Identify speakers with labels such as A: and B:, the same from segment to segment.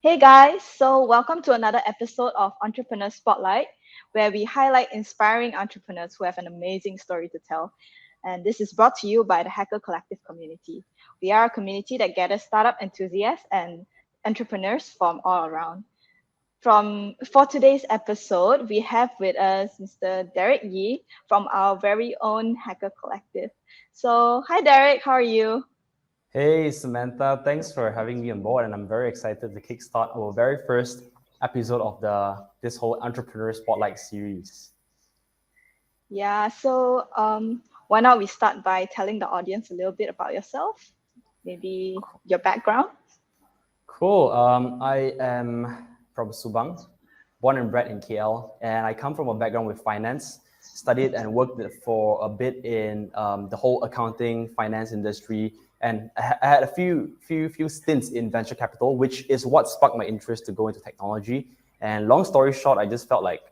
A: Hey guys, so welcome to another episode of Entrepreneur Spotlight, where we highlight inspiring entrepreneurs who have an amazing story to tell. And this is brought to you by the Hacker Collective community. We are a community that gathers startup enthusiasts and entrepreneurs from all around. For today's episode, we have with us Mr. Derek Yee from our very own Hacker Collective. So, hi Derek, how are you?
B: Hey Samantha, thanks for having me on board, and I'm very excited to kickstart our very first episode of this whole Entrepreneur Spotlight series.
A: Yeah, why not we start by telling the audience a little bit about yourself, maybe your background?
B: Cool. I am from Subang, born and bred in KL, and I come from a background with finance. Studied and worked for a bit in the whole accounting finance industry, and I had a few stints in venture capital, which is what sparked my interest to go into technology. And long story short, I just felt like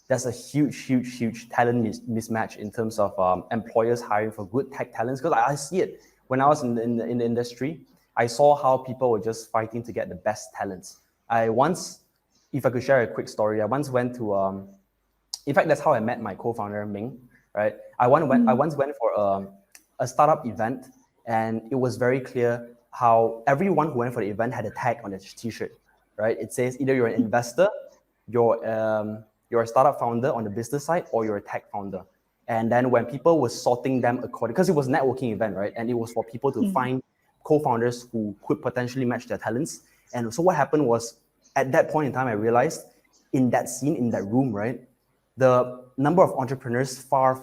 B: there's a huge talent mismatch in terms of employers hiring for good tech talents, because I see it when I was in the industry. I saw how people were just fighting to get the best talents. If I could share a quick story, I once went to in fact, that's how I met my co-founder Ming. Right, I once went for a startup event, and it was very clear how everyone who went for the event had a tag on their t-shirt. Right, it says either you're an investor, you're a startup founder on the business side, or you're a tech founder. And then when people were sorting them according, because it was a networking event, right, and it was for people to
A: Mm.
B: find co-founders who could potentially match their talents. And so what happened was, at that point in time, I realized in that scene, in that room, right, the number of entrepreneurs far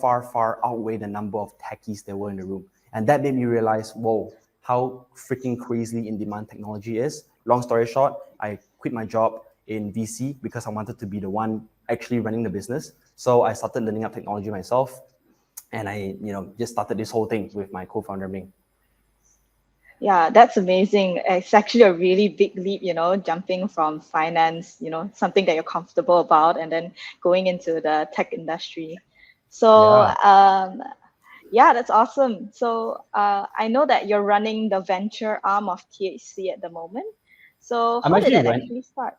B: outweigh the number of techies there were in the room. And that made me realize, whoa, how freaking crazily in demand technology is. Long story short, I quit my job in VC because I wanted to be the one actually running the business. So I started learning up technology myself, and I, just started this whole thing with my co-founder Ming.
A: Yeah, that's amazing. It's actually a really big leap, jumping from finance, something that you're comfortable about, and then going into the tech industry. So,
B: Yeah,
A: yeah, that's awesome. So, I know that you're running the venture arm of THC at the moment. So,
B: I'm
A: how did
B: actually
A: that
B: run,
A: actually start?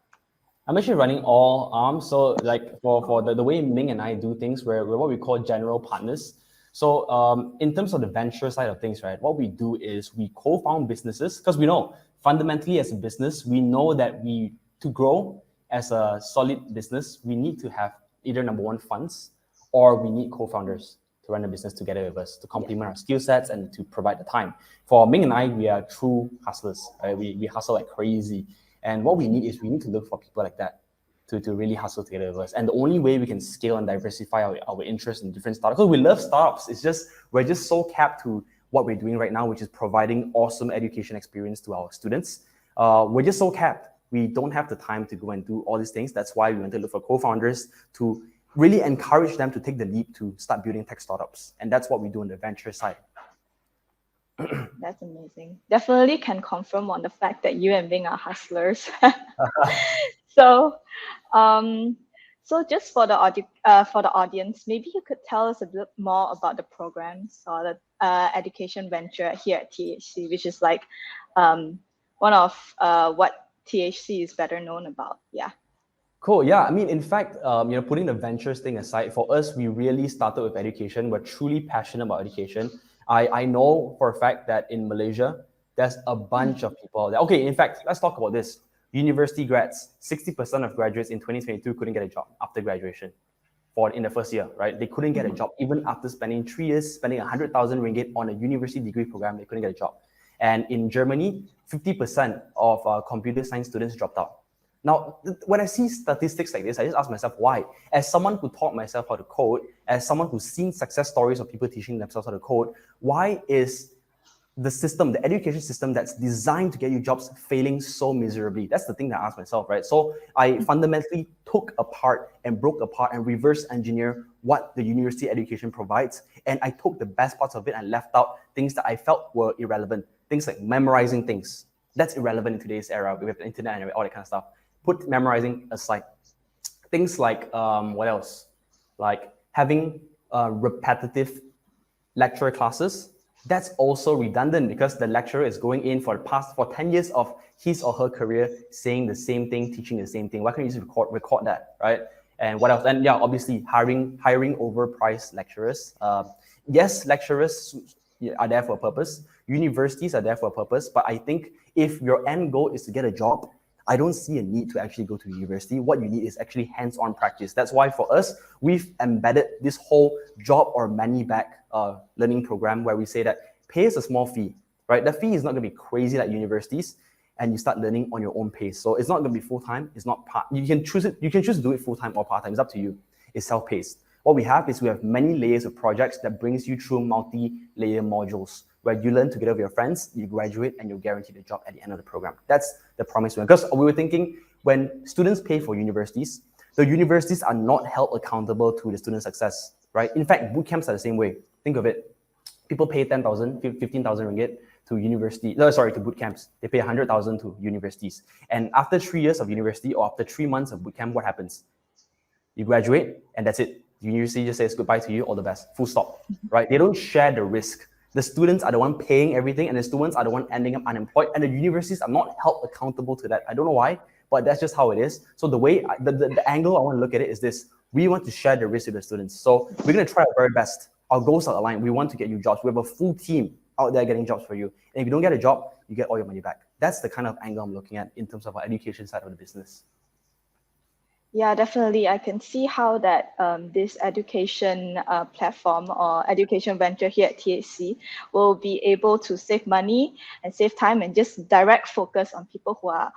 B: I'm actually running all arms. So like for the way Ming and I do things, we're what we call general partners. So in terms of the venture side of things, right, what we do is we co-found businesses, because we know fundamentally as a business, we know that to grow as a solid business, we need to have either number one funds, or we need co-founders to run the business together with us to
A: Yeah.
B: complement our skill sets and to provide the time. For Ming and I, we are true hustlers. Right? We hustle like crazy. And what we need to look for people like that to really hustle together with us. And the only way we can scale and diversify our interest in different startups, because we love startups, it's just we're just so capped to what we're doing right now, which is providing awesome education experience to our students. We're just so capped. We don't have the time to go and do all these things. That's why we want to look for co-founders to really encourage them to take the leap to start building tech startups. And that's what we do on the venture side.
A: That's amazing. Definitely can confirm on the fact that you and Bing are hustlers. So, um, so just for the audience, maybe you could tell us a bit more about the programs or the education venture here at THC, which is like one of what THC is better known about. Yeah.
B: Cool. Yeah. I mean, in fact, putting the ventures thing aside, for us, we really started with education. We're truly passionate about education. I know for a fact that in Malaysia, there's a bunch of people that, okay, in fact, let's talk about this. University grads, 60% of graduates in 2022 couldn't get a job after graduation in the first year, right? They couldn't get a
A: Mhm.
B: job. Even after spending 3 years, spending 100,000 ringgit on a university degree program, they couldn't get a job. And in Germany, 50% of computer science students dropped out. Now, when I see statistics like this, I just ask myself why. As someone who taught myself how to code, as someone who's seen success stories of people teaching themselves how to code, why is the education system that's designed to get you jobs failing so miserably? That's the thing that I asked myself, right? So I fundamentally took apart and broke apart and reverse engineer what the university education provides. And I took the best parts of it and left out things that I felt were irrelevant. Things like memorizing things. That's irrelevant in today's era with the internet and all that kind of stuff. Put memorizing aside. Things like, what else? Like having repetitive lecture classes that's also redundant because the lecturer is going in for 10 years of his or her career saying the same thing, teaching the same thing. Why can't you just record that, right? And what else? And yeah, obviously hiring overpriced lecturers. Yes, lecturers are there for a purpose. Universities are there for a purpose. But I think if your end goal is to get a job, I don't see a need to actually go to university. What you need is actually hands-on practice. That's why for us, we've embedded this whole job or money back learning program where we say that pay us a small fee, right? The fee is not going to be crazy like universities, and you start learning on your own pace. So it's not going to be full-time. It's not part. You can choose it. You can choose to do it full-time or part-time. It's up to you. It's self-paced. What we have is we have many layers of projects that brings you through multi-layer modules where you learn together with your friends, you graduate, and you're guaranteed a job at the end of the program. That's the promise. Because we were thinking when students pay for universities, the universities are not held accountable to the student success, right? In fact, boot camps are the same way. Think of it. People pay 10,000, 15,000 ringgit to boot camps. They pay 100,000 to universities. And after 3 years of university or after 3 months of boot camp, what happens? You graduate and that's it. The university just says goodbye to you, all the best, full stop, right? They don't share the risk. The students are the one paying everything and the students are the one ending up unemployed, and the universities are not held accountable to that. I don't know why, but that's just how it is. So the way, the angle I want to look at it is this: we want to share the risk with the students. So we're going to try our very best. Our goals are aligned. We want to get you jobs. We have a full team out there getting jobs for you. And if you don't get a job, you get all your money back. That's the kind of angle I'm looking at in terms of our education side of the business.
A: Yeah, definitely. I can see how that this education platform or education venture here at THC will be able to save money and save time and just direct focus on people who are,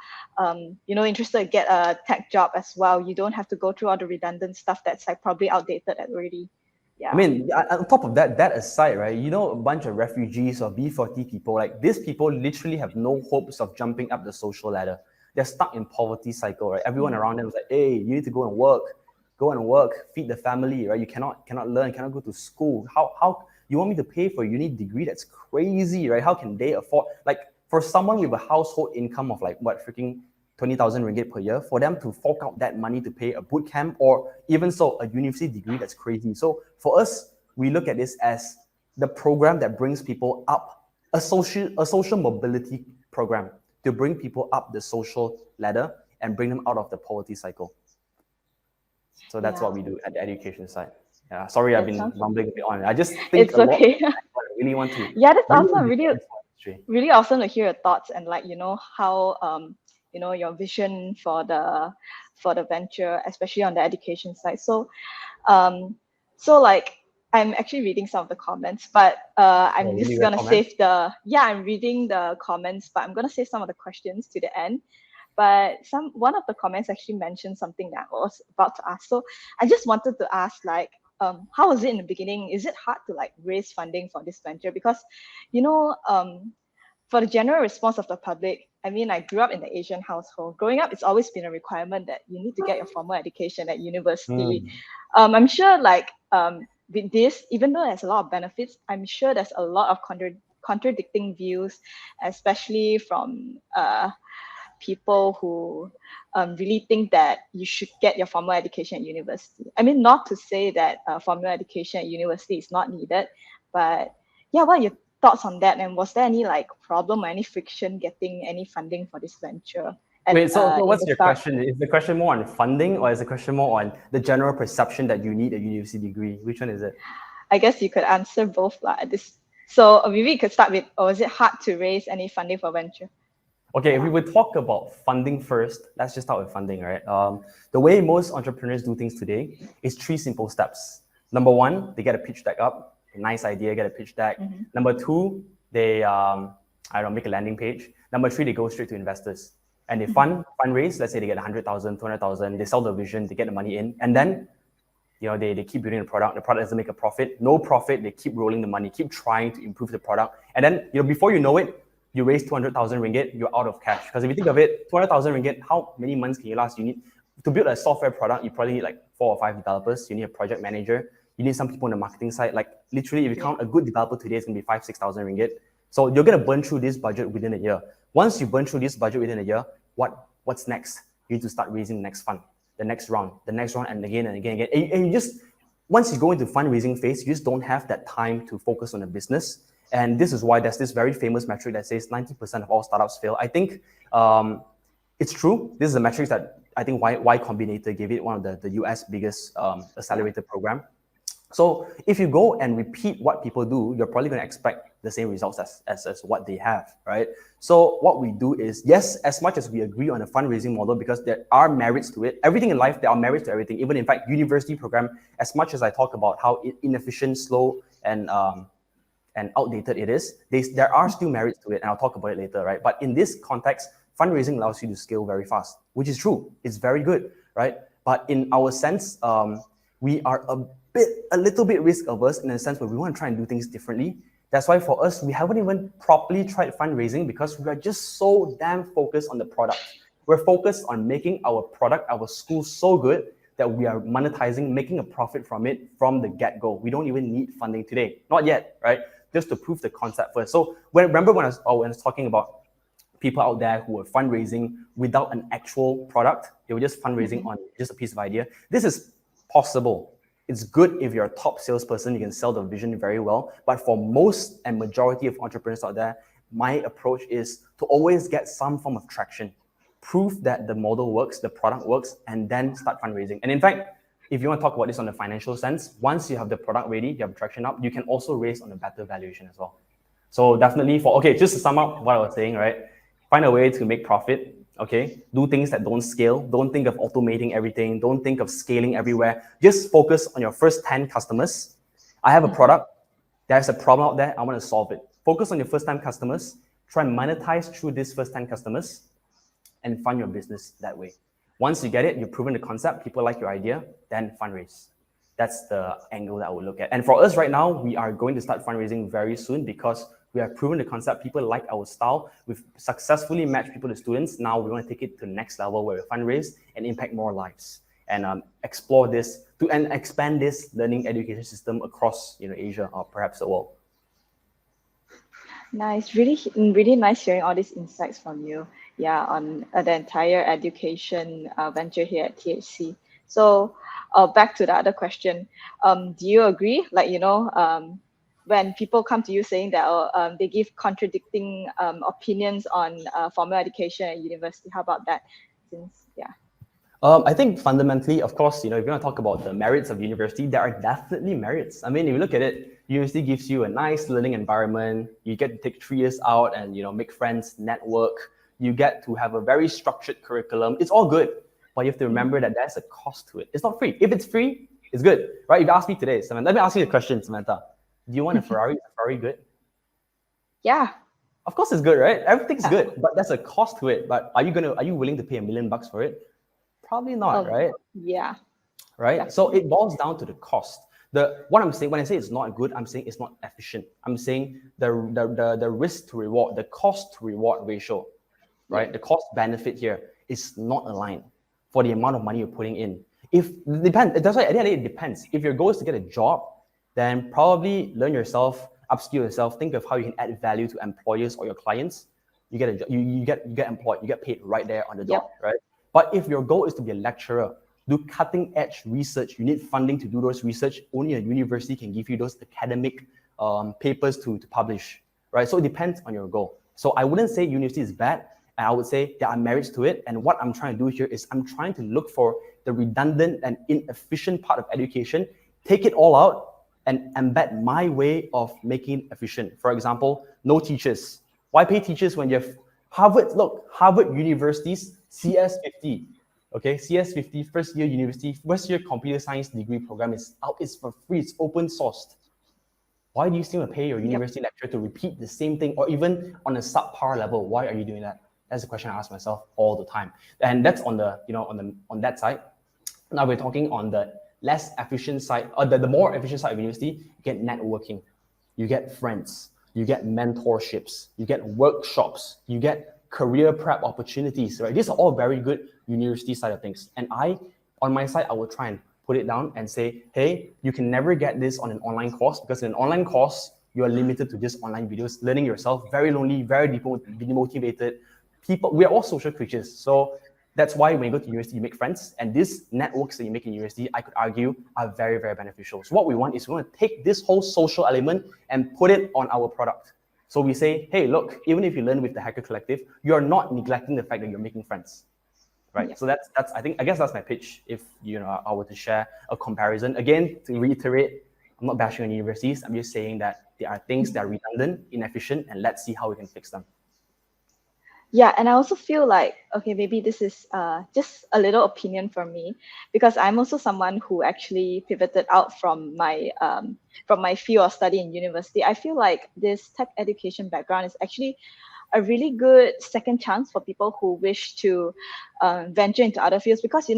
A: interested to get a tech job as well. You don't have to go through all the redundant stuff that's like probably outdated already. Yeah.
B: I mean, on top of that aside, right, a bunch of refugees or B40 people, like these people literally have no hopes of jumping up the social ladder. They're stuck in poverty cycle, right? Everyone around them is like, hey, you need to go and work, feed the family, right? You cannot learn, cannot go to school. How you want me to pay for a uni degree? That's crazy, right? How can they afford, like for someone with a household income of like what, freaking 20,000 ringgit per year, for them to fork out that money to pay a boot camp or even so a university degree, that's crazy. So for us, we look at this as the program that brings people up, a social mobility program to bring people up the social ladder and bring them out of the poverty cycle. So that's what we do at the education side. Yeah, sorry, I've been mumbling a bit on. I just think
A: it's okay.
B: I really want to.
A: Yeah, that's awesome. Really awesome to hear your thoughts and how your vision for the venture, especially on the education side. So I'm actually reading some of the comments, but I'm just gonna save I'm reading the comments, but I'm gonna save some of the questions to the end. But one of the comments actually mentioned something that I was about to ask. So I just wanted to ask, how was it in the beginning? Is it hard to raise funding for this venture? Because for the general response of the public, I mean, I grew up in the Asian household. Growing up, it's always been a requirement that you need to get your formal education at university. I'm sure with this, even though there's a lot of benefits, I'm sure there's a lot of contradicting views, especially from people who really think that you should get your formal education at university. I mean, not to say that formal education at university is not needed, but yeah, what are your thoughts on that? And was there any problem or any friction getting any funding for this venture?
B: Wait, so what's your question? Is the question more on funding or is the question more on the general perception that you need a university degree? Which one is it?
A: I guess you could answer both at this. So maybe you could start with, or is it hard to raise any funding for venture?
B: Okay, if we would talk about funding first, let's just start with funding, right? The way most entrepreneurs do things today is 3 simple steps. Number 1, they get a pitch deck up, a nice idea, get a pitch deck. Number 2, they make a landing page. Number 3, they go straight to investors. And they fundraise, let's say they get 100,000, 200,000, they sell the vision, they get the money in, and then they keep building the product doesn't make a profit, no profit, they keep rolling the money, keep trying to improve the product. And then, before you know it, you raise 200,000 ringgit, you're out of cash. Because if you think of it, 200,000 ringgit, how many months can you last? You need to build a software product, you probably need 4 or 5 developers, you need a project manager, you need some people on the marketing side. Literally, if you count a good developer today, it's gonna be 5,000-6,000 ringgit. So you're gonna burn through this budget within a year. Once you burn through this budget within a year, what's next? You need to start raising the next fund, the next round, and again and again. And you just, once you go into fundraising phase, you just don't have that time to focus on the business. And this is why there's this very famous metric that says 90% of all startups fail. I think it's true. This is a metric that I think Y Combinator gave it, one of the US biggest accelerator program. So if you go and repeat what people do, you're probably going to expect the same results as what they have, right? So what we do is, yes, as much as we agree on a fundraising model, because there are merits to it, everything in life, there are merits to everything. Even in fact, university program, as much as I talk about how inefficient, slow, and outdated it is, there are still merits to it, and I'll talk about it later, right? But in this context, fundraising allows you to scale very fast, which is true. It's very good, right? But in our sense, we are a little bit risk averse in a sense where we want to try and do things differently. That's why for us, we haven't even properly tried fundraising because we are just so damn focused on the product. We're focused on making our product, our school so good that we are monetizing, making a profit from it from the get-go. We don't even need funding today. Not yet, right? Just to prove the concept first. So remember when I was talking about people out there who were fundraising without an actual product, they were just fundraising on just a piece of idea. This is possible. It's good if you're a top salesperson, you can sell the vision very well. But for most and majority of entrepreneurs out there, my approach is to always get some form of traction. Prove that the model works, the product works, and then start fundraising. And in fact, if you want to talk about this on the financial sense, once you have the product ready, you have traction up, you can also raise on a better valuation as well. So definitely just to sum up what I was saying, right? Find a way to make profit. Okay, do things that don't scale. Don't think of automating everything. Don't think of scaling everywhere. Just focus on your first 10 customers. I have a product. There's a problem out there. I want to solve it. Focus on your first-time customers. Try and monetize through these first 10 customers and fund your business that way. Once you get it, you've proven the concept, people like your idea, then fundraise. That's the angle that I would look at. And for us right now, we are going to start fundraising very soon because we have proven the concept. People like our style. We've successfully matched people to students. Now we want to take it to the next level where we fundraise and impact more lives and explore this and expand this learning education system across Asia or perhaps the world.
A: Nice, really nice hearing all these insights from you. Yeah, on the entire education venture here at THC. So back to the other question. Do you agree? When people come to you saying that they give contradicting opinions on formal education at university, how about that?
B: I think fundamentally, of course, if you want to talk about the merits of university, there are definitely merits. I mean, if you look at it, university gives you a nice learning environment. You get to take 3 years out and make friends, network. You get to have a very structured curriculum. It's all good, but you have to remember that there's a cost to it. It's not free. If it's free, it's good, right? If you ask me today, Samantha, let me ask you a question, Samantha. Do you want a Ferrari? Is a Ferrari good?
A: Yeah.
B: Of course it's good, right? Everything's good, but there's a cost to it. But are you willing to pay $1 million for it? Probably not, right?
A: Yeah.
B: Right?
A: Definitely.
B: So it boils down to the cost. What I'm saying, when I say it's not good, I'm saying it's not efficient. I'm saying the risk to reward, the cost to reward ratio, right? Yeah. The cost benefit here is not aligned for the amount of money you're putting in. That's why at the end of the day, it depends. If your goal is to get a job, then probably learn yourself, upskill yourself, think of how you can add value to employers or your clients. You get a job, you get employed, you get paid right there on the dot, right? But if your goal is to be a lecturer, do cutting edge research, you need funding to do those research. Only a university can give you those academic papers to publish, right? So it depends on your goal. So I wouldn't say university is bad. And I would say there are merits to it. And what I'm trying to do here is I'm trying to look for the redundant and inefficient part of education, take it all out, and embed my way of making it efficient. For example, no teachers. Why pay teachers when you have Harvard University's CS50, okay? CS50, first year university, first year computer science degree program is out. It's for free. It's open sourced. Why do you still want to pay your university lecturer to repeat the same thing, or even on a subpar level? Why are you doing that? That's the question I ask myself all the time. And that's on on that side. Now we're talking on the less efficient side, or the more efficient side of university. You get networking, you get friends, you get mentorships, you get workshops, you get career prep opportunities, right? These are all very good university side of things. And on my side, I will try and put it down and say, hey, you can never get this on an online course, because in an online course, you are limited to just online videos, learning yourself, very lonely, very demotivated. We are all social creatures. So That's why when you go to university, you make friends. And these networks that you make in university, I could argue, are very, very beneficial. So what we want is we want to take this whole social element and put it on our product. So we say, hey, look, even if you learn with the Hacker Collective, you're not neglecting the fact that you're making friends. Right. Yeah. So that's I guess that's my pitch. If I were to share a comparison. Again, to reiterate, I'm not bashing on universities. I'm just saying that there are things that are redundant, inefficient, and let's see how we can fix them.
A: Yeah, and I also feel like, okay, maybe this is just a little opinion from me, because I'm also someone who actually pivoted out from my field of study in university. I feel like this tech education background is actually a really good second chance for people who wish to venture into other fields, because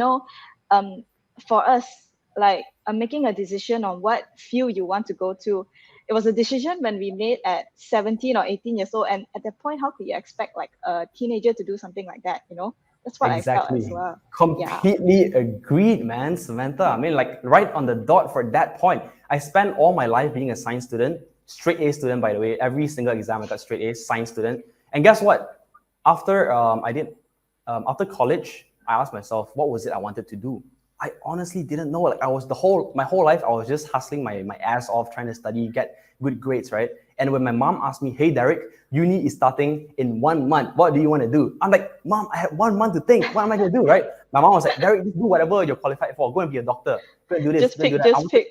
A: for us, like making a decision on what field you want to go to, it was a decision when we made at 17 or 18 years old, and at that point, how could you expect like a teenager to do something like that? That's what I felt as well.
B: Completely agreed, man, Samantha. I mean, like right on the dot for that point. I spent all my life being a science student, straight A student, by the way. Every single exam I got straight A, science student. And guess what? After after college, I asked myself, what was it I wanted to do? I honestly didn't know. Like my whole life, I was just hustling my ass off, trying to study, get good grades, right? And when my mom asked me, hey, Derek, uni is starting in 1 month. What do you want to do? I'm like, Mom, I had 1 month to think. What am I going to do, right? My mom was like, Derek, just do whatever you're qualified for. Go and be a doctor. Go and do this.
A: Just pick.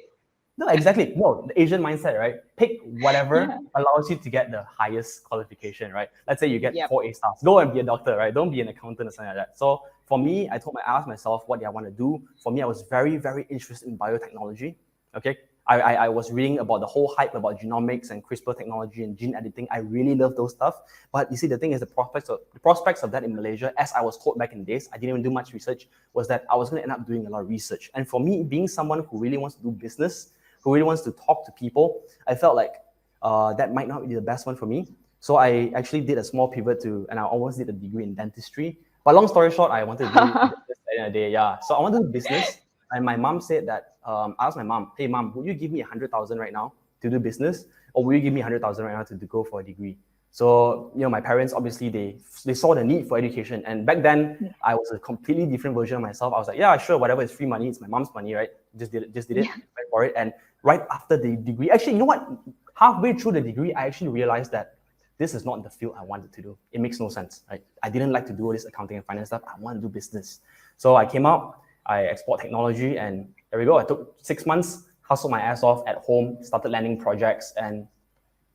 B: No, exactly. No, the Asian mindset, right? Pick whatever allows you to get the highest qualification, right? Let's say you get 4 A stars. Go and be a doctor, right? Don't be an accountant or something like that. So for me, I asked myself, what do I want to do? For me, I was very, very interested in biotechnology. Okay. I was reading about the whole hype about genomics and CRISPR technology and gene editing. I really love those stuff. But you see, the thing is, the prospects of that in Malaysia, as I was told back in the days, I didn't even do much research, was that I was going to end up doing a lot of research. And for me, being someone who really wants to do business, who really wants to talk to people, I felt like that might not be the best one for me. So I actually did a small pivot and I almost did a degree in dentistry. But long story short, I wanted to do business at the end of the day. Yeah. So I wanted to do business. And my mom said that, I asked my mom, hey, Mom, would you give me 100,000 right now to do business? Or will you give me 100,000 right now to go for a degree? So, my parents, obviously, they saw the need for education. And back then, I was a completely different version of myself. I was like, yeah, sure, whatever, it's free money. It's my mom's money, right? Just did it, went for it. And right after the degree, actually, you know what? Halfway through the degree, I actually realized that this is not the field I wanted to do. It makes no sense, right? I didn't like to do all this accounting and finance stuff. I want to do business. So I came out, I explored technology, and there we go. I took 6 months, hustled my ass off at home, started landing projects, and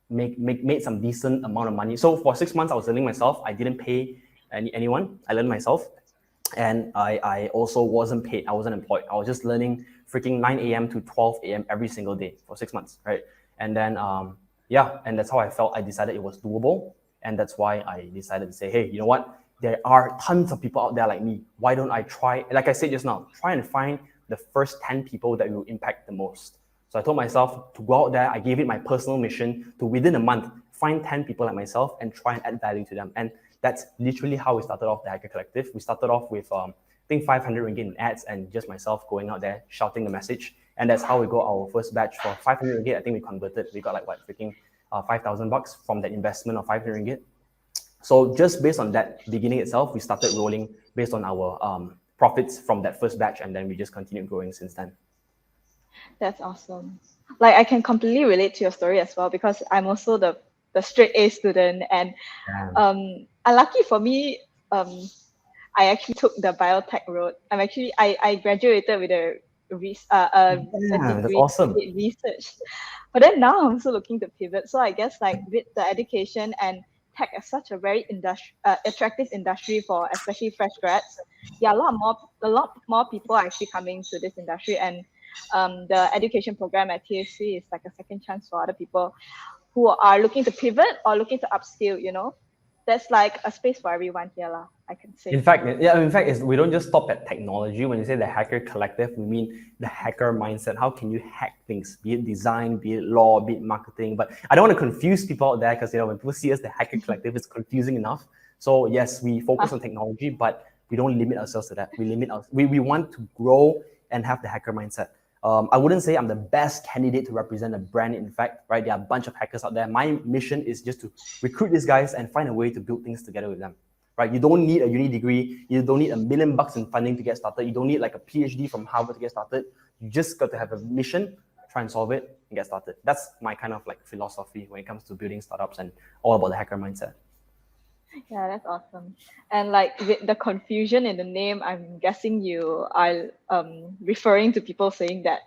B: made some decent amount of money. So for 6 months, I was learning myself. I didn't pay anyone. I learned myself. And I also wasn't paid. I wasn't employed. I was just learning freaking 9 a.m. to 12 a.m. every single day for 6 months, right? And then, and that's how I felt. I decided it was doable. And that's why I decided to say, hey, you know what? There are tons of people out there like me. Why don't I try, like I said just now, try and find the first 10 people that will impact the most. So I told myself to go out there. I gave it my personal mission to, within a month, find 10 people like myself and try and add value to them. And that's literally how we started off the Hacker Collective. We started off with, I think, 500 ringgit in ads and just myself going out there shouting the message. And that's how we got our first batch for 500 ringgit. I think we converted. We got like what, freaking 5,000 bucks from that investment of 500 ringgit. So just based on that beginning itself, we started rolling based on our profits from that first batch, and then we just continued growing since then.
A: That's awesome. Like, I can completely relate to your story as well, because I'm also the straight A student, and lucky for me, I actually took the biotech road. I graduated with a degree
B: that's awesome.
A: in research, but then now I'm also looking to pivot. So I guess like with the education and tech as such a very attractive industry for especially fresh grads, a lot more people are actually coming to this industry, and the education program at THC is like a second chance for other people who are looking to pivot or looking to upskill. That's like a space for everyone here, I can say.
B: In fact, we don't just stop at technology. When you say the Hacker Collective, we mean the hacker mindset. How can you hack things, be it design, be it law, be it marketing? But I don't want to confuse people out there, because when people see us, the Hacker Collective, it's confusing enough. So yes, we focus on technology, but we don't limit ourselves to that. We want to grow and have the hacker mindset. I wouldn't say I'm the best candidate to represent a brand. In fact, right, there are a bunch of hackers out there. My mission is just to recruit these guys and find a way to build things together with them. right? You don't need a uni degree. You don't need $1 million in funding to get started. You don't need like a PhD from Harvard to get started. You just got to have a mission, try and solve it, and get started. That's my kind of like philosophy when it comes to building startups and all about the hacker mindset.
A: Yeah, that's awesome. And like with the confusion in the name, I'm guessing you are referring to people saying that,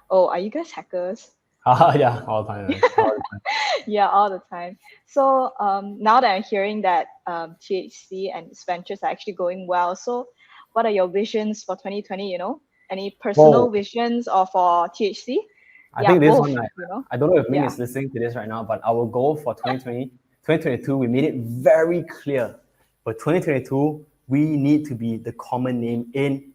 A: oh, are you guys hackers?
B: Yeah, all the time, man. All the time.
A: Yeah, all the time. So now that I'm hearing that THC and its ventures are actually going well, so what are your visions for 2020? Any personal
B: Well,
A: visions or for THC?
B: I
A: Yeah,
B: think this
A: both.
B: one, I don't know if Ming
A: Yeah.
B: is listening to this right now, but our goal for 2020, 2022, we made it very clear. For 2022, we need to be the common name in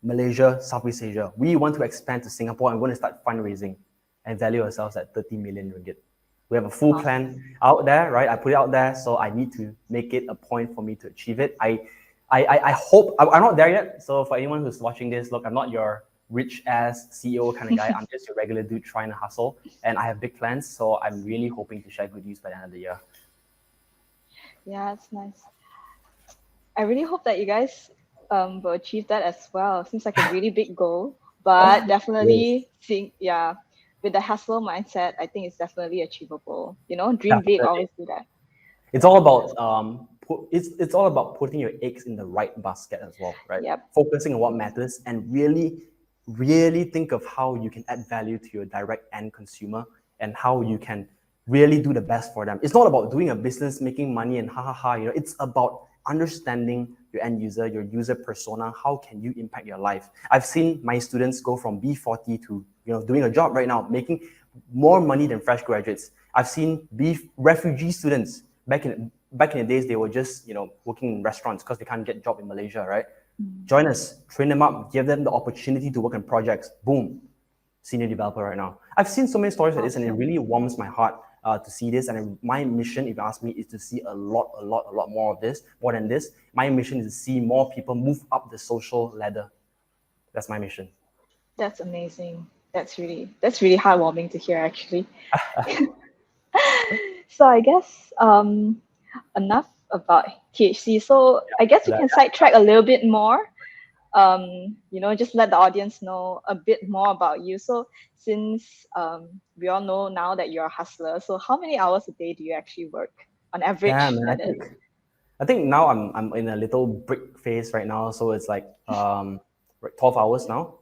B: Malaysia, Southeast Asia. We want to expand to Singapore and we want to start fundraising and value ourselves at 30 million ringgit. We have a full
A: Awesome.
B: plan out there, right? I put it out there, so I need to make it a point for me to achieve it. I hope I'm not there yet. So for anyone who's watching this, look, I'm not your rich ass CEO kind of guy. I'm just your regular dude trying to hustle, and I have big plans. So I'm really hoping to share good news by the end of the year.
A: Yeah, it's nice. I really hope that you guys will achieve that as well. Seems like a really big goal, but
B: Yes,
A: definitely think, yeah, with the hustle mindset, I think it's definitely achievable. Dream big,
B: definitely.
A: always do that.
B: It's
A: Yeah.
B: all about it's all about putting your eggs in the right basket as well, right?
A: Yep.
B: Focusing on what matters and really think of how you can add value to your direct end consumer and how you can really do the best for them. It's not about doing a business, making money and ha ha ha. It's about understanding your end user, your user persona. How can you impact your life? I've seen my students go from B40 to doing a job right now, making more money than fresh graduates. I've seen refugee students back in the days, they were just working in restaurants because they can't get a job in Malaysia, right? Join us, train them up, give them the opportunity to work in projects. Boom, senior developer right now. I've seen so many stories like this, and it really warms my heart to see this. And my mission, if you ask me, is to see a lot more of this, more than this. My mission is to see more people move up the social ladder. That's my mission.
A: That's amazing. That's really heartwarming to hear actually. So I guess enough about THC. So I guess we
B: Yeah,
A: can sidetrack a little bit more. Just let the audience know a bit more about you. So since we all know now that you're a hustler, so how many hours a day do you actually work on
B: damn,
A: average,
B: man.
A: that is?
B: I think now I'm in a little break phase right now, so it's like 12 hours now,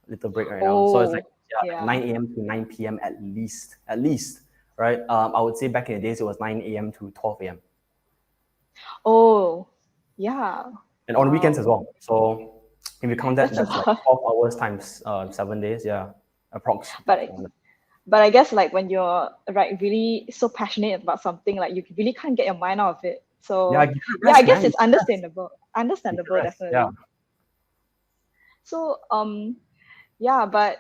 B: little break right now. So it's like
A: Oh,
B: like
A: yeah.
B: 9 a.m. to 9 p.m. at least, right? I would say back in the days it was 9 a.m. to 12 a.m.
A: Oh, yeah.
B: and on weekends as
A: Wow.
B: well. So if you count that,
A: That's a
B: that's like
A: lot.
B: 12 hours times 7 days, yeah, approx.
A: But I guess like when you're like really so passionate about something, like you really can't get your mind out of it.
B: Yeah,
A: So
B: give it a
A: yeah, I
B: rest,
A: guess
B: man.
A: it's understandable.
B: Give it a
A: Understandable,
B: rest. Yeah.
A: definitely. So yeah, but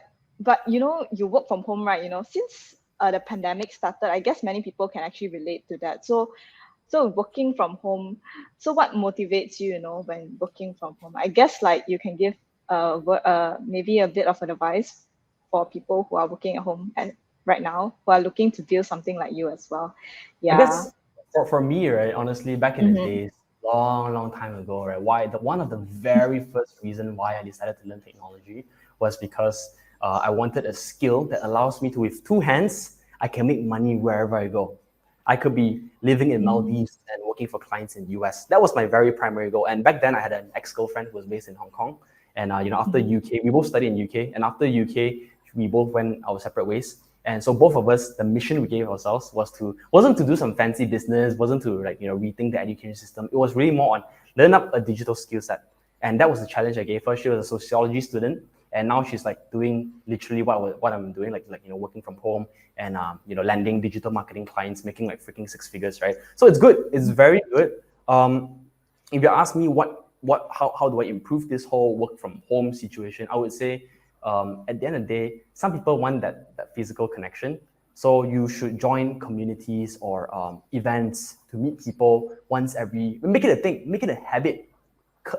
A: you work from home, right? Since the pandemic started, I guess many people can actually relate to that. So working from home, so what motivates you, when working from home? I guess like you can give maybe a bit of advice for people who are working at home and right now who are looking to build something like you as well.
B: I
A: Yeah.
B: guess for me, right, honestly, back in the
A: Mm-hmm.
B: days, long time ago, right, one of the very first reason why I decided to learn technology was because I wanted a skill that allows me to, with two hands, I can make money wherever I go. I could be living in Maldives and working for clients in US. That was my very primary goal. And back then, I had an ex-girlfriend who was based in Hong Kong. And after
A: Mm-hmm.
B: UK, we both studied in UK. And after UK, we both went our separate ways. And so both of us, the mission we gave ourselves wasn't to do some fancy business, wasn't to rethink the education system. It was really more on learn up a digital skill set. And that was the challenge I gave her. She was a sociology student, and now she's like doing literally what I'm doing, like working from home and landing digital marketing clients, making like freaking 6 figures, right? So it's good. It's very good. If you ask me how do I improve this whole work from home situation, I would say at the end of the day, some people want that physical connection. So you should join communities or events to meet people once make it a thing, make it a habit.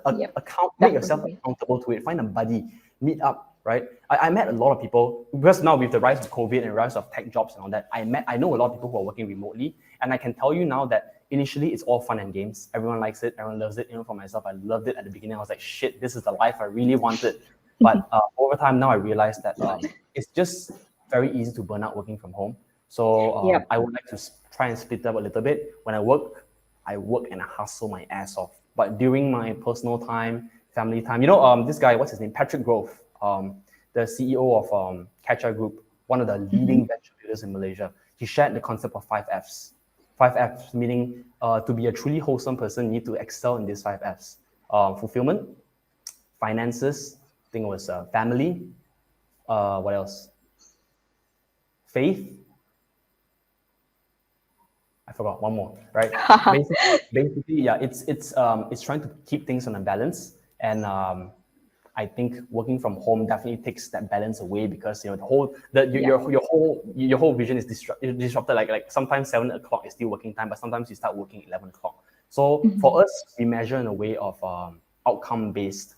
A: Yep,
B: Make yourself
A: definitely.
B: accountable to it. Find a buddy, meet up, right? I met a lot of people because now with the rise of COVID and rise of tech jobs and all that, I know a lot of people who are working remotely, and I can tell you now that initially it's all fun and games. Everyone likes it. Everyone loves it. For myself, I loved it at the beginning. I was like, shit, this is the life I really wanted. But over time now I realized that it's just very easy to burn out working from home. So
A: Yep.
B: I would like to try and split up a little bit. When I work and I hustle my ass off. But during my personal time, family time, this guy, what's his name? Patrick Grove, the CEO of Catcher Group, one of the leading venture builders in Malaysia. He shared the concept of 5 Fs. 5 Fs meaning to be a truly wholesome person, you need to excel in these 5 Fs. Fulfillment, finances, I think it was family, what else? Faith. I forgot one more, right? basically, yeah, it's trying to keep things on a balance, and I think working from home definitely takes that balance away because your whole vision is disrupted. Like sometimes 7 o'clock is still working time, but sometimes you start working 11 o'clock. So for us, we measure in a way of outcome based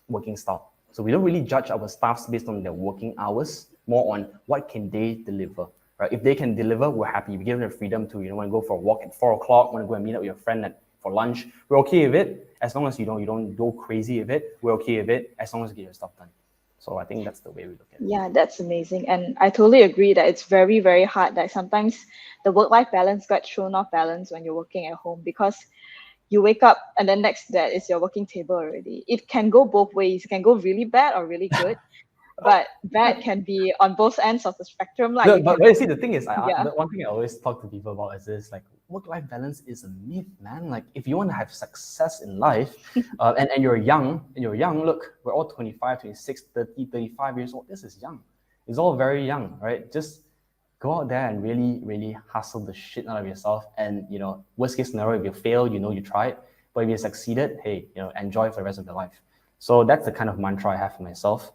B: working style. So we don't really judge our staffs based on their working hours, more on what can they deliver. Right? If they can deliver, we're happy. We give them the freedom to, want to go for a walk at 4 o'clock, want to go and meet up with your friend for lunch. We're okay with it. As long as you don't go crazy with it, we're okay with it. As long as you get your stuff done. So I think that's the way we look at it.
A: Yeah, that's amazing. And I totally agree that it's very, very hard that sometimes the work-life balance gets thrown off balance when you're working at home because you wake up and then next to that is your working table already. It can go both ways. It can go really bad or really good. But bad can be on both ends of the spectrum. Like
B: No, but you see, the thing is,
A: Yeah.
B: the one thing I always talk to people about is this: like, work-life balance is a myth, man. Like, if you want to have success in life, and you're young, look, we're all 25, 26, 30, 35 years old. This is young. It's all very young, right? Just go out there and really, really hustle the shit out of yourself. And worst case scenario, if you fail, you tried. But if you succeeded, hey, enjoy for the rest of your life. So that's the kind of mantra I have for myself.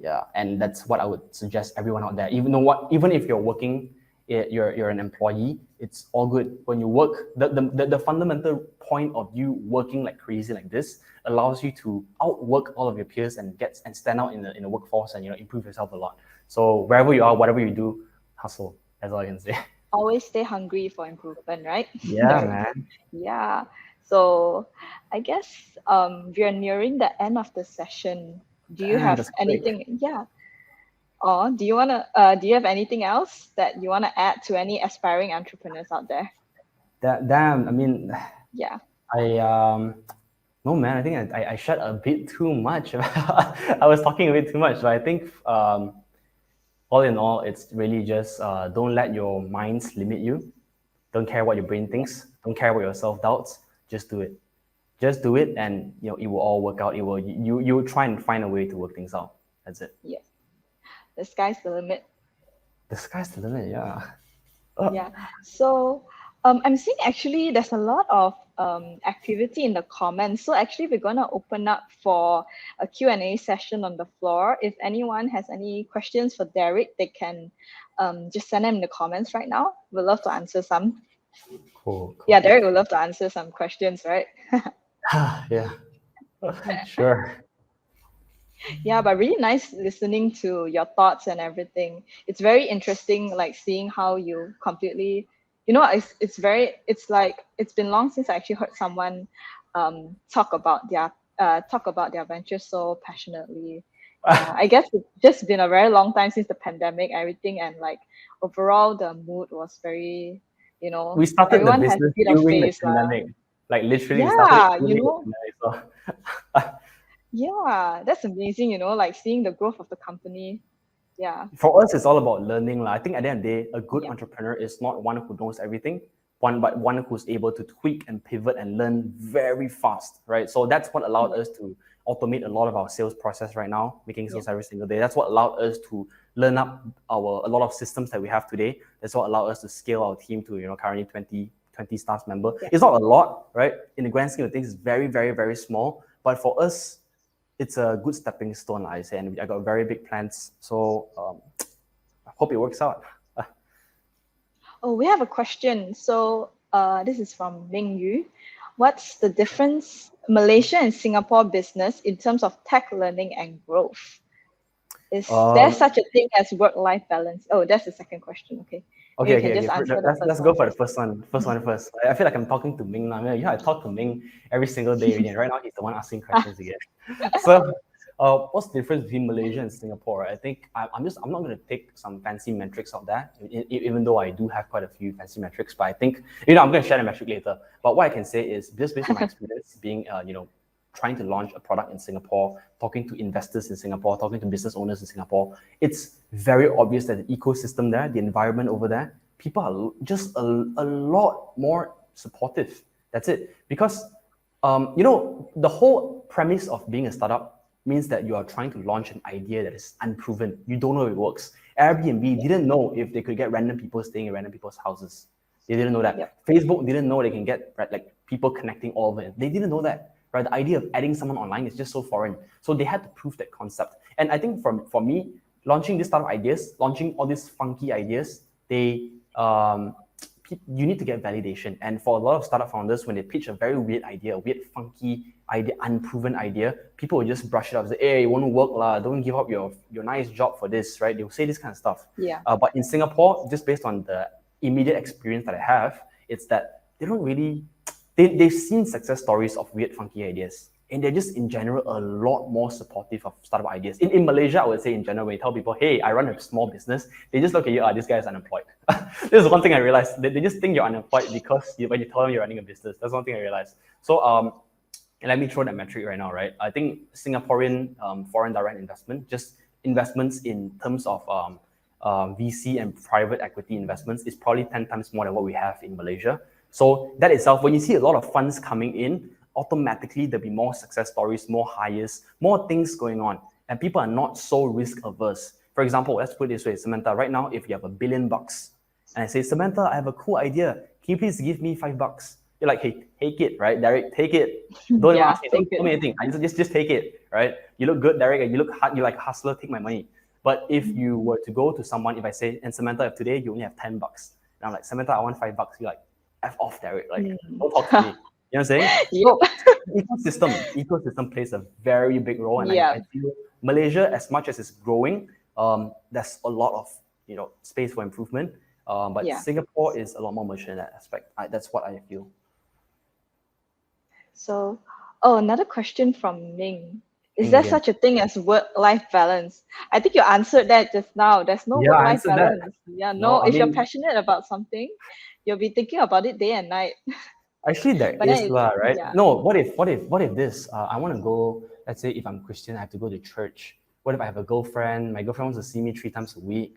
B: Yeah, and that's what I would suggest everyone out there. Even if you're working, you're an employee, it's all good. When you work, the fundamental point of you working like crazy like this allows you to outwork all of your peers and stand out in the workforce and improve yourself a lot. So wherever you are, whatever you do, hustle. That's all I can say.
A: Always stay hungry for improvement, right?
B: Yeah, man.
A: Yeah. So I guess we are nearing the end of the session. Do you have anything? Yeah. Or do you have anything else that you want to add to any aspiring entrepreneurs out there?
B: Damn, I mean,
A: yeah.
B: No, man, I think I shared a bit too much. I was talking a bit too much, but I think all in all, it's really just don't let your minds limit you. Don't care what your brain thinks. Don't care what your self-doubts. Just do it. Just do it, and it will all work out. You'll try and find a way to work things out. That's it.
A: Yeah. The sky's the limit.
B: The sky's the limit, yeah.
A: Yeah. So I'm seeing actually there's a lot of activity in the comments. So actually we're gonna open up for a Q&A session on the floor. If anyone has any questions for Derek, they can just send them in the comments right now. We'd love to answer some.
B: Cool.
A: Yeah, Derek would love to answer some questions, right?
B: Yeah. Sure.
A: Yeah, but really nice listening to your thoughts and everything. It's very interesting, like seeing how you completely, it's like it's been long since I actually heard someone talk about their venture so passionately. I guess it's just been a very long time since the pandemic, everything, and like overall the mood was very,
B: we started the business during the pandemic. Like literally, we started during the pandemic. So.
A: Yeah, that's amazing, like seeing the growth of the company. Yeah.
B: For us, it's all about learning. I think at the end of the day, a good entrepreneur is not one who knows everything, but one who's able to tweak and pivot and learn very fast, right? So that's what allowed us to automate a lot of our sales process right now, making sales every single day. That's what allowed us to learn up a lot of systems that we have today. That's what allowed us to scale our team to, currently 20 staff member. It's not a lot, right? In the grand scheme of things, it's very, very, very small. But for us, it's a good stepping stone, I say, and I got very big plans. So I hope it works out.
A: Oh, we have a question. So this is from Ming Yu. What's the difference Malaysia and Singapore business in terms of tech learning and growth? Is there such a thing as work-life balance? Oh, that's the second question. Okay. Maybe
B: Okay,
A: you can
B: okay,
A: just
B: okay.
A: answer the
B: Let's
A: first
B: go
A: one
B: for the
A: first.
B: first one. First one first. I feel like I'm talking to Ming now. I talk to Ming every single day already, and right now he's the one asking questions again. So, what's the difference between Malaysia and Singapore? I think I'm not going to take some fancy metrics out there, even though I do have quite a few fancy metrics. But I think I'm going to share the metric later. But what I can say is just based on my experience being trying to launch a product in Singapore, talking to investors in Singapore, talking to business owners in Singapore, it's very obvious that the ecosystem there, the environment over there, people are just a lot more supportive. That's it. Because, the whole premise of being a startup means that you are trying to launch an idea that is unproven. You don't know if it works. Airbnb didn't know if they could get random people staying in random people's houses. They didn't know that.
A: Yep.
B: Facebook didn't know they can get like people connecting all over it. They didn't know that. Right? The idea of adding someone online is just so foreign. So they had to prove that concept. And I think for me, launching this type of ideas, launching all these funky ideas, you need to get validation. And for a lot of startup founders, when they pitch a very weird idea, a weird, funky idea, unproven idea, people will just brush it up and say, hey, it won't work lah. Don't give up your nice job for this, right? They'll say this kind of stuff.
A: Yeah.
B: But in Singapore, just based on the immediate experience that I have, it's that they don't really they've seen success stories of weird, funky ideas. And they're just in general a lot more supportive of startup ideas. In Malaysia, I would say in general, when you tell people, hey, I run a small business, they just look at you, this guy is unemployed. This is one thing I realized. They just think you're unemployed because when you tell them you're running a business. That's one thing I realized. So and let me throw that metric right now, right? I think Singaporean foreign direct investment, just investments in terms of VC and private equity investments is probably 10 times more than what we have in Malaysia. So that itself, when you see a lot of funds coming in, automatically there'll be more success stories, more hires, more things going on. And people are not so risk averse. For example, let's put it this way, Samantha, right now, if you have $1 billion and I say, Samantha, I have a cool idea. Can you please give me $5? You're like, hey, take it, right? Derek, take it. Don't even ask me, don't tell me anything. I just take it, right? You look good, Derek, you look hard, you're like a hustler, take my money. But if you were to go to someone, if I say, and Samantha, if today you only have $10, and I'm like, Samantha, I want $5, you're like, F off, Derek. Like, don't talk to me. You know what I'm saying? So ecosystem plays a very big role. And I feel Malaysia, as much as it's growing, there's a lot of space for improvement. But Singapore is a lot more mature in that aspect. That's what I feel.
A: So, another question from Ming. Is there such a thing as work-life balance? I think you answered that just now. There's no work-life balance. That. Yeah, no. If you're passionate about something, you'll be thinking about it day and night.
B: Actually, there is right? Yeah. No, what if this? I want to go. Let's say if I'm Christian, I have to go to church. What if I have a girlfriend? My girlfriend wants to see me 3 times a week.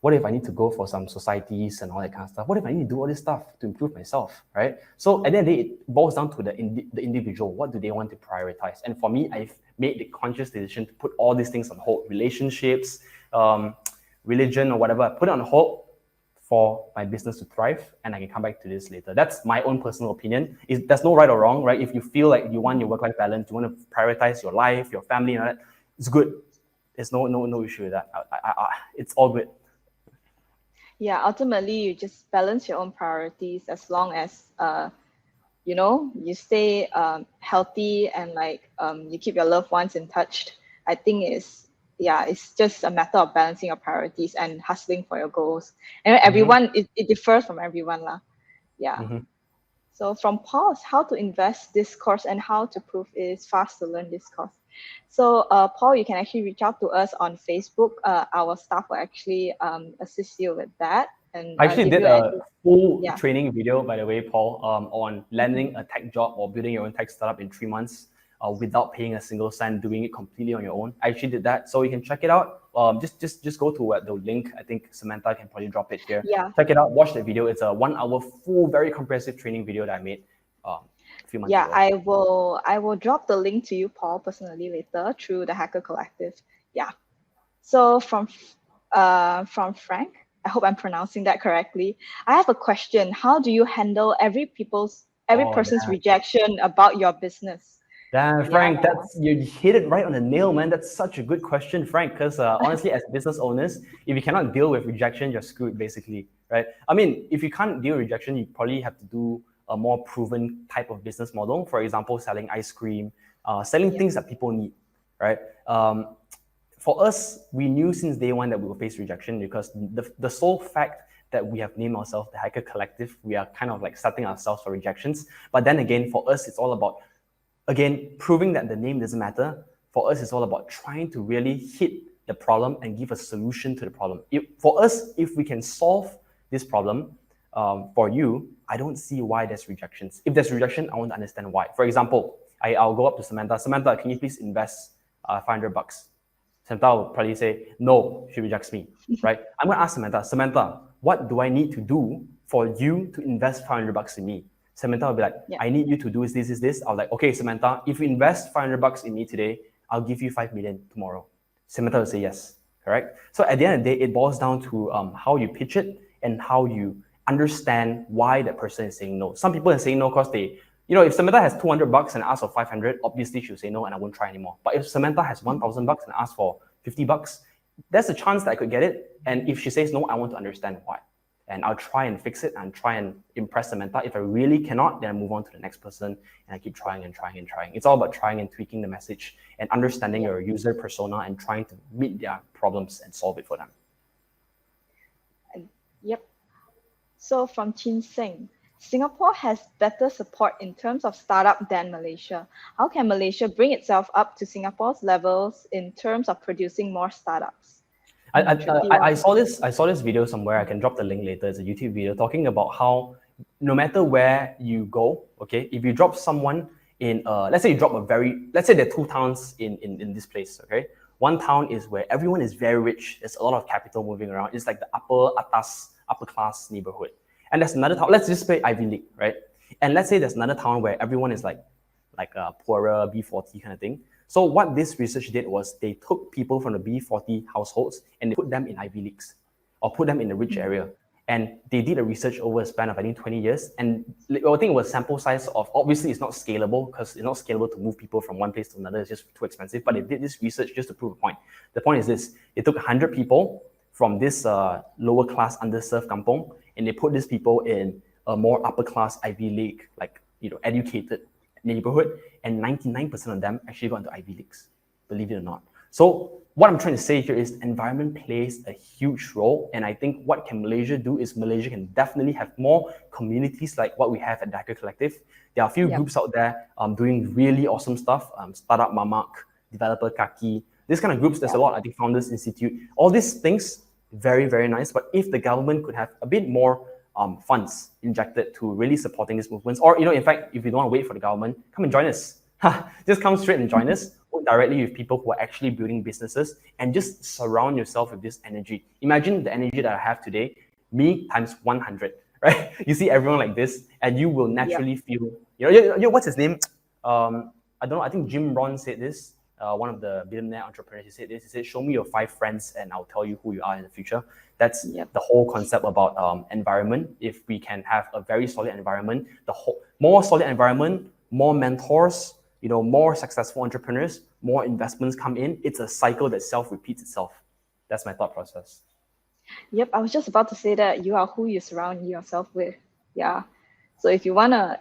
B: What if I need to go for some societies and all that kind of stuff? What if I need to do all this stuff to improve myself, right? So at the end of the day, it boils down to the individual. What do they want to prioritize? And for me, I've made the conscious decision to put all these things on hold. Relationships, religion or whatever, I put it on hold for my business to thrive, and I can come back to this later. That's my own personal opinion. There's no right or wrong, right? If you feel like you want your work-life balance, you want to prioritize your life, your family, and all that, it's good. There's no issue with that. It's all good.
A: Yeah, ultimately, you just balance your own priorities as long as you stay healthy and you keep your loved ones in touch. I think it's just a matter of balancing your priorities and hustling for your goals. And everyone, it differs from everyone lah. Yeah. Mm-hmm. So from Paul's how to invest this course and how to prove it is fast to learn this course. So Paul, you can actually reach out to us on Facebook. Our staff will actually assist you with that. And
B: I actually did a full training video, by the way, Paul, on landing a tech job or building your own tech startup in 3 months without paying a single cent, doing it completely on your own. I actually did that, so you can check it out. Just go to the link. I think Samantha can probably drop it here.
A: Yeah.
B: Check it out. Watch the video. It's a 1 hour full, very comprehensive training video that I made. A few months ago.
A: I will drop the link to you, Paul, personally later through the Hacker Collective. Yeah. So from Frank, I hope I'm pronouncing that correctly. I have a question. How do you handle every person's rejection about your business?
B: Damn, Frank, you hit it right on the nail, man. That's such a good question, Frank. Because honestly, as business owners, if you cannot deal with rejection, you're screwed, basically, right? I mean, if you can't deal with rejection, you probably have to do a more proven type of business model. For example, selling ice cream, selling things that people need, right? for us, we knew since day one that we would face rejection because the sole fact that we have named ourselves the Hacker Collective, we are kind of like setting ourselves for rejections. But then again, for us, it's all about, again, proving that the name doesn't matter. For us, it's all about trying to really hit the problem and give a solution to the problem. For us, if we can solve this problem for you, I don't see why there's rejections. If there's rejection, I want to understand why. For example, I'll go up to Samantha. Samantha, can you please invest $500? Samantha will probably say, no, she rejects me, right? I'm going to ask Samantha, what do I need to do for you to invest $500 in me? Samantha will be like, I need you to do this. I'll like, okay, Samantha, if you invest $500 in me today, I'll give you 5 million tomorrow. Samantha will say yes, correct? So at the end of the day, it boils down to how you pitch it and how you understand why that person is saying no. Some people are saying no because they, if Samantha has $200 and asks for 500, obviously she'll say no and I won't try anymore. But if Samantha has $1,000 and asks for $50, there's a chance that I could get it. And if she says no, I want to understand why. And I'll try and fix it and try and impress Samantha. If I really cannot, then I move on to the next person and I keep trying and trying and trying. It's all about trying and tweaking the message and understanding your user persona and trying to meet their problems and solve it for them.
A: Yep. So from Chin Seng, Singapore has better support in terms of startup than Malaysia. How can Malaysia bring itself up to Singapore's levels in terms of producing more startups?
B: I saw this video somewhere. I can drop the link later. It's a YouTube video talking about how no matter where you go, okay, if you drop someone in, let's say you drop let's say there are two towns in this place, okay? One town is where everyone is very rich. There's a lot of capital moving around. It's like the upper class neighborhood. And there's another town, let's just say Ivy League, right? And let's say there's another town where everyone is like a poorer B40 kind of thing. So what this research did was they took people from the B40 households and they put them in Ivy Leagues or put them in the rich area. And they did a research over a span of, I think, 20 years. And I think it was sample size of, obviously it's not scalable because it's not scalable to move people from one place to another. It's just too expensive. But they did this research just to prove a point. The point is this: they took 100 people from this lower class underserved kampong and they put these people in a more upper class Ivy League, educated neighborhood, and 99% of them actually got into Ivy Leagues, believe it or not. So what I'm trying to say here is environment plays a huge role. And I think what can Malaysia do is Malaysia can definitely have more communities like what we have at the Hacker Collective. There are a few groups out there doing really awesome stuff. Startup Mamak, Developer Kaki, this kind of groups, there's a lot, I think Founders Institute, all these things, very, very nice. But if the government could have a bit more funds injected to really supporting these movements, or, in fact, if you don't want to wait for the government, come and join us. Just come straight and join us. Work directly with people who are actually building businesses and just surround yourself with this energy. Imagine the energy that I have today, me times 100, right? You see everyone like this and you will naturally feel, what's his name? I don't know, I think Jim Rohn said this. One of the billionaire entrepreneurs, he said this. He said, show me your 5 friends and I'll tell you who you are in the future. That's the whole concept about environment. If we can have a very solid environment, more solid environment, more mentors, more successful entrepreneurs, more investments come in. It's a cycle that self-repeats itself. That's my thought process.
A: Yep, I was just about to say that you are who you surround yourself with. Yeah. So if you wanna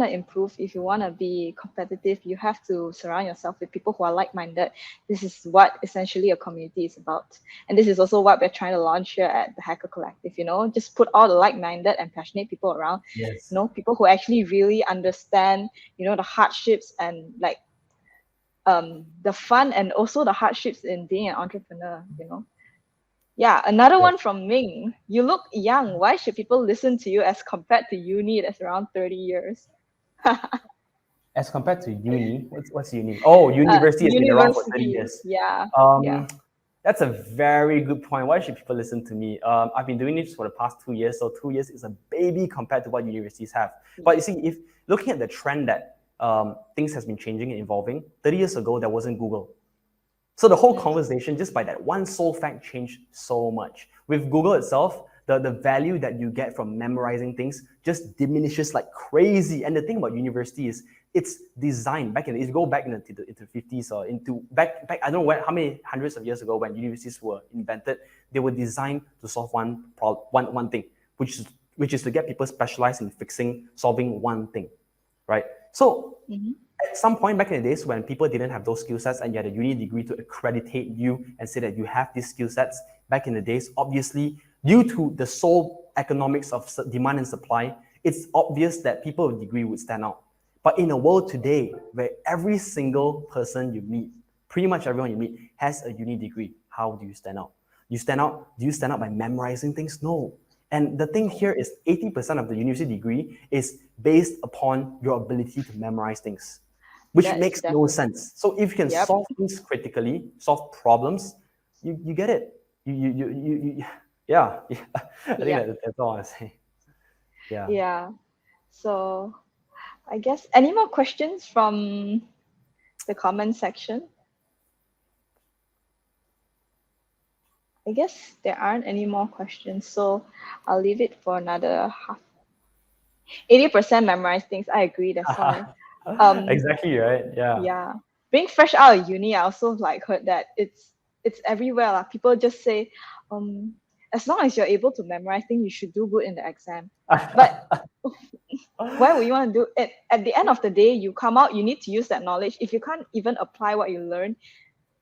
A: improve, if you wanna be competitive, you have to surround yourself with people who are like-minded. This is what essentially a community is about, and this is also what we're trying to launch here at the Hacker Collective. Just put all the like-minded and passionate people around.
B: Yes.
A: People who actually really understand, the hardships and the fun and also the hardships in being an entrepreneur. Yeah, another one from Ming. You look young. Why should people listen to you as compared to uni that's around 30 years?
B: As compared to uni, what's uni? Oh, university has been around for 30 years.
A: Yeah.
B: That's a very good point. Why should people listen to me? I've been doing this for the past 2 years, so 2 years is a baby compared to what universities have. But you see, if looking at the trend that things has been changing and evolving, 30 years ago, there wasn't Google. So the whole conversation, just by that one sole fact, changed so much. With Google itself, the value that you get from memorizing things just diminishes like crazy. And the thing about university is it's designed if you go back into the 50s or back I don't know how many hundreds of years ago when universities were invented, they were designed to solve one thing, which is to get people specialized in solving one thing, right? So at some point back in the days when people didn't have those skill sets and you had a uni degree to accreditate you and say that you have these skill sets, back in the days, obviously, due to the sole economics of demand and supply, it's obvious that people with degree would stand out. But in a world today where every single person you meet, pretty much everyone you meet, has a uni degree, how do you stand out? Do you stand out by memorizing things? No. And the thing here is 80% of the university degree is based upon your ability to memorize things, which
A: That's
B: makes no
A: definitely.
B: sense. So if you can
A: Yep.
B: solve things critically, solve problems, you get it. Yeah. I think
A: Yeah.
B: that's all I say. Yeah.
A: Yeah. So I guess any more questions from the comment section? I guess there aren't any more questions, so I'll leave it for another half. 80% memorize things. I agree. That's why.
B: Exactly, right? Yeah.
A: Yeah, being fresh out of uni, I also like heard that it's everywhere. Like, people just say, um, as long as you're able to memorize things, you should do good in the exam. But why would you want to do it? At the end of the day, you come out, you need to use that knowledge. If you can't even apply what you learn,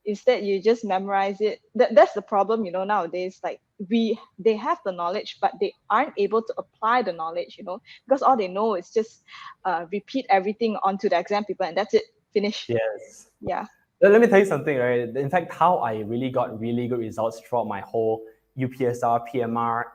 A: instead you just memorize it. That's the problem, nowadays. Like, they have the knowledge, but they aren't able to apply the knowledge, because all they know is just repeat everything onto the exam paper, and that's it, finish.
B: Yes.
A: Yeah.
B: Let me tell you something, right? In fact, how I really got really good results throughout my whole UPSR, PMR,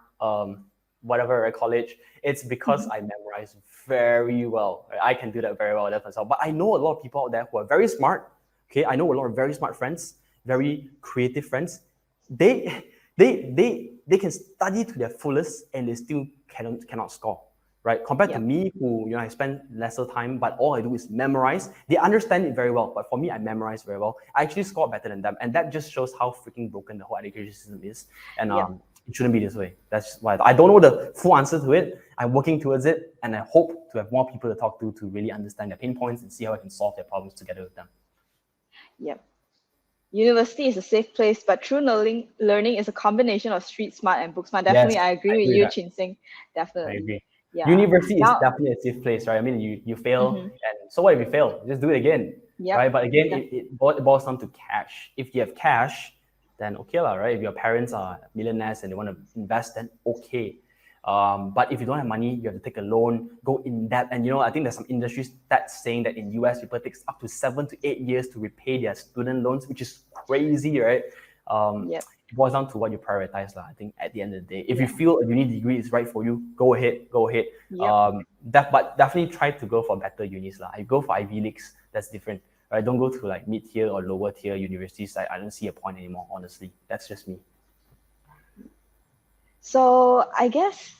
B: whatever at college, it's because I memorized very well. Right? I can do that very well, that's myself. But I know a lot of people out there who are very smart. Okay, I know a lot of very smart friends, very creative friends. They can study to their fullest and they still cannot score. Right? Compared to
A: Yep.
B: me, who I spend lesser time, but all I do is memorize. They understand it very well, but for me, I memorize very well. I actually score better than them, and that just shows how freaking broken the whole education system is. And
A: Yep.
B: it shouldn't be this way. That's why I don't know the full answer to it. I'm working towards it, and I hope to have more people to talk to really understand their pain points and see how I can solve their problems together with them.
A: Yep. University is a safe place, but true learning is a combination of street smart and book smart.
B: Yes,
A: Definitely, I
B: I
A: agree with
B: agree with
A: you,
B: that.
A: Chin Sing.
B: I
A: Definitely.
B: agree.
A: Yeah.
B: University is
A: Now,
B: definitely a safe place, right? I mean, you fail,
A: mhm.
B: and so what if you fail? Just do it again,
A: Yep.
B: right? But again,
A: Yep.
B: it boils down to cash. If you have cash, then okay, right? If your parents are millionaires and they want to invest, then okay. But if you don't have money, you have to take a loan, go in debt. And I think there's some industries that's saying that in US, people takes up to 7 to 8 years to repay their student loans, which is crazy, right?
A: Yep.
B: It boils down to what you prioritize, I think, at the end of the day. If you
A: Yeah.
B: feel a uni degree is right for you, go ahead.
A: Yep.
B: But definitely try to go for better unis. I go for Ivy Leagues, that's different. Right? Don't go to like mid-tier or lower tier universities. I don't see a point anymore, honestly. That's just me.
A: So I guess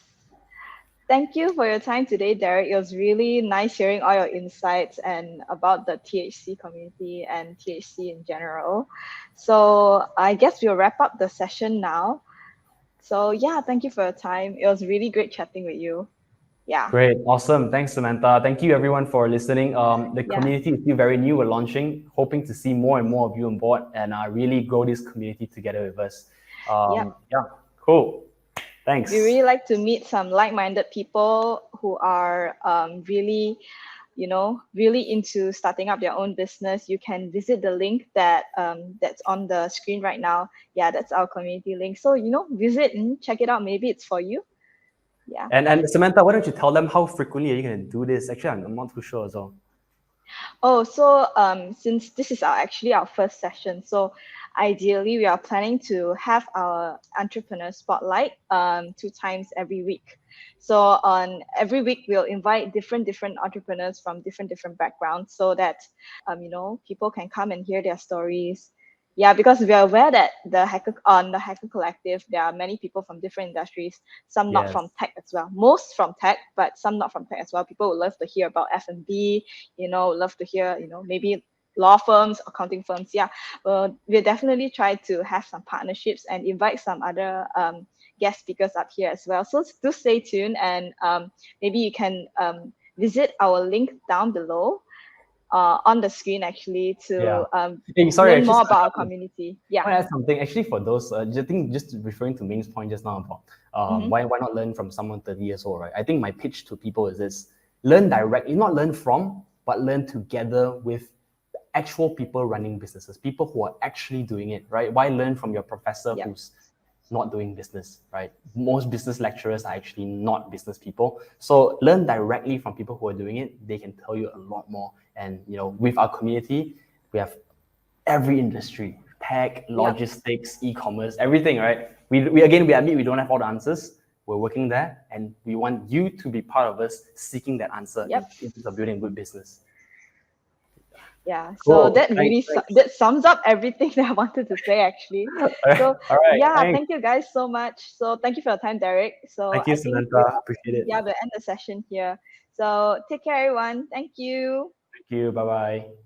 A: thank you for your time today, Derek. It was really nice hearing all your insights and about the THC community and THC in general. So I guess we'll wrap up the session now. So yeah, thank you for your time. It was really great chatting with you. Yeah.
B: Great, awesome. Thanks, Samantha. Thank you, everyone, for listening. The
A: Yeah.
B: community is still very new. We're launching, hoping to see more and more of you on board and really grow this community together with us.
A: Yep.
B: Yeah, cool. Thanks.
A: We really like to meet some like-minded people who are really, really into starting up their own business. You can visit the link that's on the screen right now. Yeah, that's our community link. So visit and check it out. Maybe it's for you. Yeah.
B: And Samantha, why don't you tell them how frequently are you going to do this? Actually, I'm not too sure as well.
A: Oh, so since this is actually our first session, so ideally we are planning to have our entrepreneur spotlight 2 times every week. So on every week we'll invite different entrepreneurs from different backgrounds, so that people can come and hear their stories. Yeah, because we are aware that the Hacker Collective, there are many people from different industries, some not
B: Yes.
A: from tech as well. Most from tech, but some not from tech as well. People would love to hear about F&B, love to hear, maybe law firms, accounting firms. Yeah, we'll definitely try to have some partnerships and invite some other guest speakers up here as well. So do stay tuned, and maybe you can visit our link down below on the screen actually
B: Yeah.
A: to
B: Hey, sorry,
A: learn
B: actually,
A: more about our community.
B: I
A: Yeah.
B: want to add something. Actually, for those, I think just referring to Ming's point just now about
A: Mm-hmm.
B: why not learn from someone 30 years old, right? I think my pitch to people is this: learn directly, not learn from, but learn together with actual people running businesses, people who are actually doing it, right? Why learn from your professor
A: Yep.
B: who's not doing business, right? Most business lecturers are actually not business people. So learn directly from people who are doing it. They can tell you a lot more. And with our community, we have every industry, tech, logistics, e-commerce, everything, right? We admit we don't have all the answers. We're working there, and we want you to be part of us seeking that answer in terms of building a good business.
A: Yeah, so
B: Cool.
A: that really
B: Thanks.
A: that sums up everything that I wanted to say actually. So
B: All right.
A: yeah,
B: Thanks.
A: thank you guys so much. So thank you for your time, Derek. So
B: Thank you,
A: I think we'll
B: Samantha. Appreciate it.
A: we'll end the session here. So take care, everyone. Thank you.
B: Thank you. Bye bye.